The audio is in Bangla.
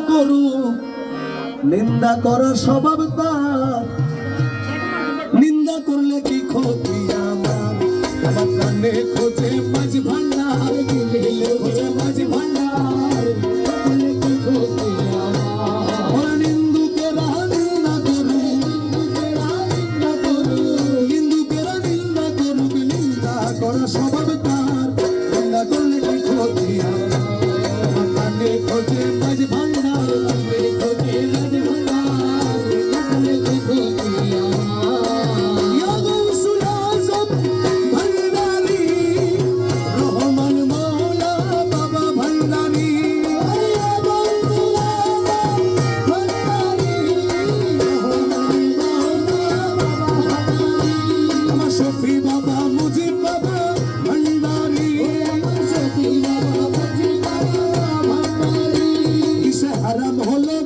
করুক, নিন্দা করার স্বভাব তার। নিন্দা করলে কি ক্ষতি আমার? আমার কানে খোঁজে মাঝ ভান্ডার, খোঁজে মাঝ ভান্ডার, করলে কি ক্ষতি আমার? ওরা নিন্দুকেরা নিন্দা করুক, নিন্দুকেরা নিন্দা করুক, নিন্দা করার স্বভাব তার। নিন্দা করলে কি ক্ষতি আমার? আমার কানে খোঁজে মাঝ ভান্ডার, খোঁজে মাঝ ভান্ডার, করলে কি ক্ষতি আমার? ইয়া গৌসুল আজম ভান্ডারী, রহমান মৌলা বাবা ভান্ডারী। ইয়া গৌসুল আজম ভান্ডারী, রহমান মৌলা বাবা ভান্ডারী। আমার শফি বাবা মুজিব বাবা ভান্ডারী, আমার শফি বাবা মুজিব বাবা ভান্ডারী। ইসে হারাম হলো